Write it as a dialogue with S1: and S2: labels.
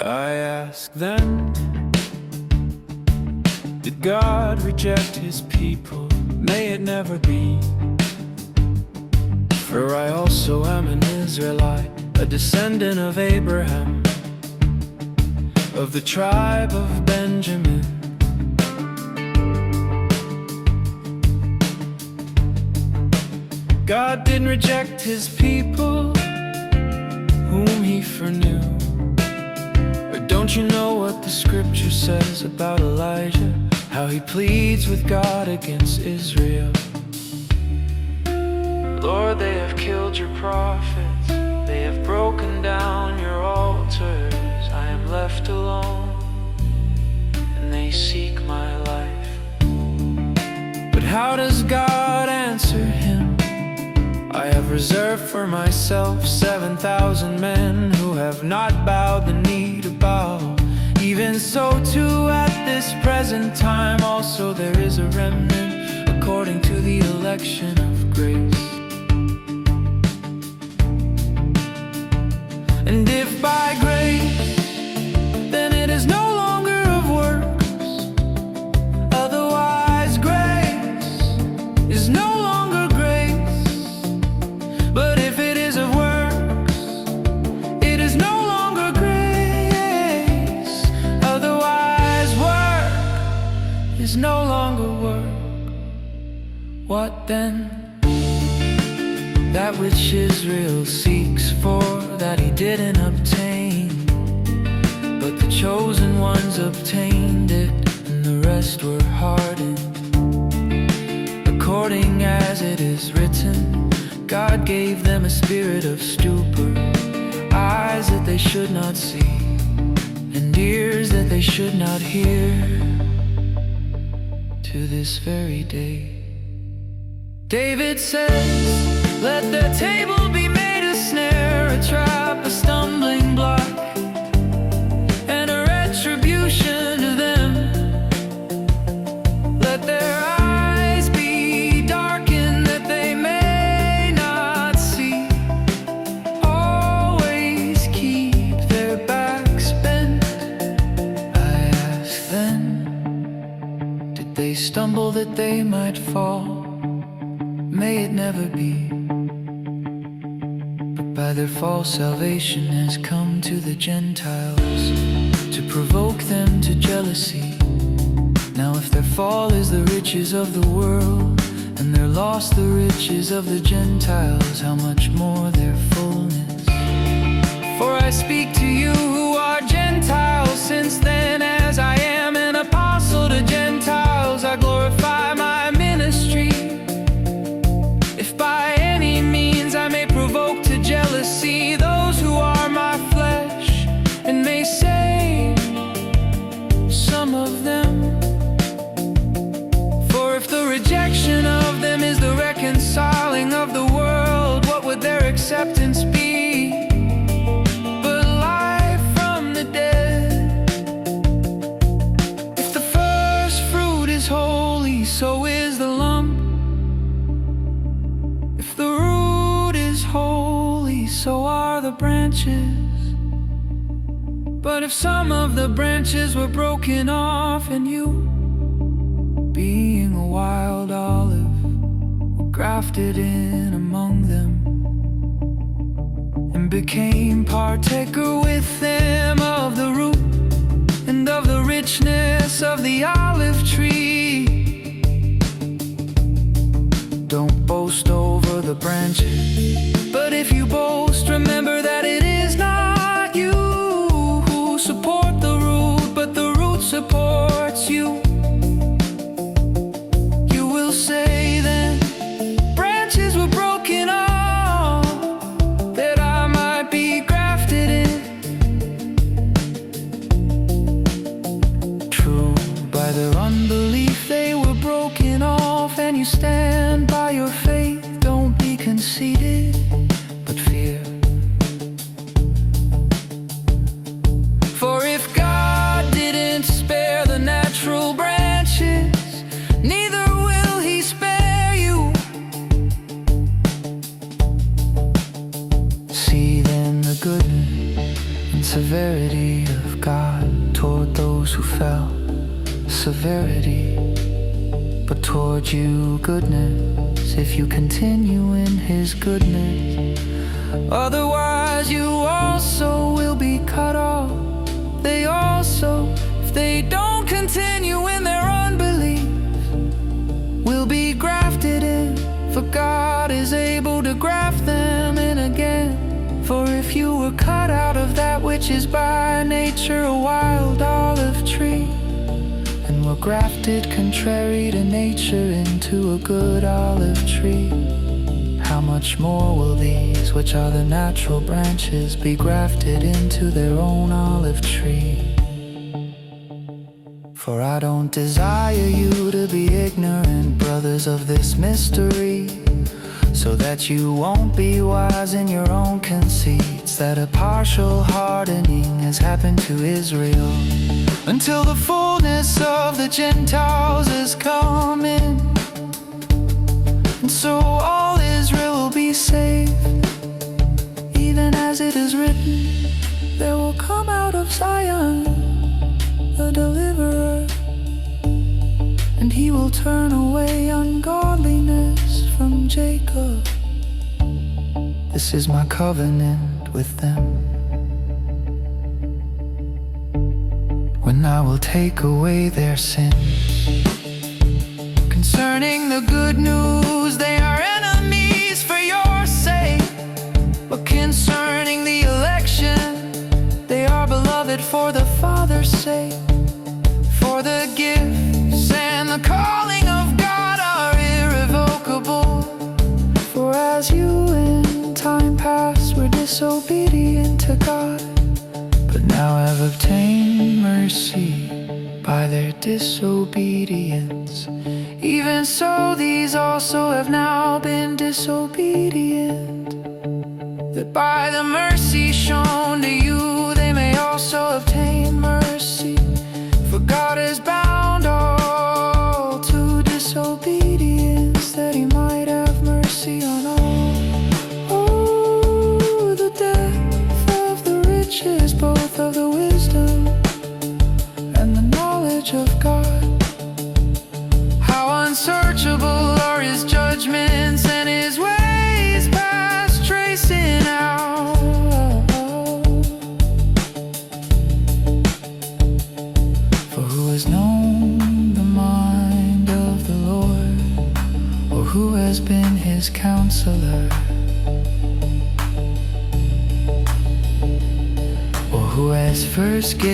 S1: I ask then, did God reject his people? May it never be. For I also am an Israelite, a descendant of Abraham, of the tribe of Benjamin. God didn't reject his people, whom he foreknew. Or don't you know what the scripture says about Elijah? How he pleads with God against Israel. Lord, they have killed your prophets, they have broken down your altars. I am left alone, and they seek my life. But how does God answer him? I have reserved for myself 7,000 men who have not bowed the knee to bow. Even so too at this present time also there is a remnant according to the election of grace. And if by grace, then it is no longer of works. Otherwise grace is no longer grace. But if it is of works, it is no longer grace. Otherwise work is no longer work. What then? That which Israel seeks for, that he didn't obtain, but the chosen ones obtained it, and the rest were hardened. According as it is written, God gave them a spirit of stupor, eyes that they should not see, and ears that they should not hear, to this very day. David says, let their table be made a snare, a trap, a stumbling block, and a retribution to them. Let their eyes be darkened that they may not see. Always keep their backs bent. I ask then, did they stumble that they might fall? May it never be. But by their fall salvation has come to the Gentiles, to provoke them to jealousy. Now if their fall is the riches of the world, and their loss the riches of the Gentiles, how much more their fullness? For I speak to you who are Gentiles, since then as I am an apostle to Gentiles, I glorify my ministry. If by any means I may provoke to jealousy those who are my flesh, and may save some of them. For if the rejection of them is the reconciling of the world, what would their acceptance be but life from the dead? If the first fruit is holy, so is the lump. If the root is holy, so are the branches. But if some of the branches were broken off, and you, being a wild olive, were grafted in among them, and became partaker with them of the root and of the richness of the olive tree. Don't boast over the branches, but if you boast, remember that it is not you who support the root, but the root supports you. You will say then, branches were broken off, that I might be grafted in. True, by their unbelief they were broken off, and you stand by your faith. Don't be conceited, but fear. For if God didn't spare the natural branch, those who fell, severity, but toward you goodness, if you continue in His goodness. Otherwise you also will be cut off. They also, if they don't continue in their unbelief, will be grafted in, for God is able to graft them in again. For if you were cut out of that which is by nature a wild olive tree, and were grafted contrary to nature into a good olive tree, how much more will these, which are the natural branches, be grafted into their own olive tree? For I don't desire you to be ignorant, brothers, of this mystery, so that you won't be wise in your own conceits, that a partial hardening has happened to Israel, until the fullness of the Gentiles has come in. And so all Israel will be saved, even as it is written, there will come out of Zion a deliverer, and He will turn away ungodliness from Jacob. This is my covenant with them, when I will take away their sins. Concerning the good news, they are enemies for your sake, but concerning the election, they are beloved for the Father's sake. For the gifts and the calling of God are irrevocable. For as you in time past were disobedient to God, but now have obtained mercy by their disobedience, even so these also have now been disobedient, that by the mercy shown to you they may also obtain mercy. For God has bound all to disobedience, that He might have mercy on all. Oh, the depth of the riches, both of the wisdom and the knowledge of God. How unsearchable are His judgments, and His ways past tracing out. For who has known the mind of the Lord, or who has been His counselor, or who has first given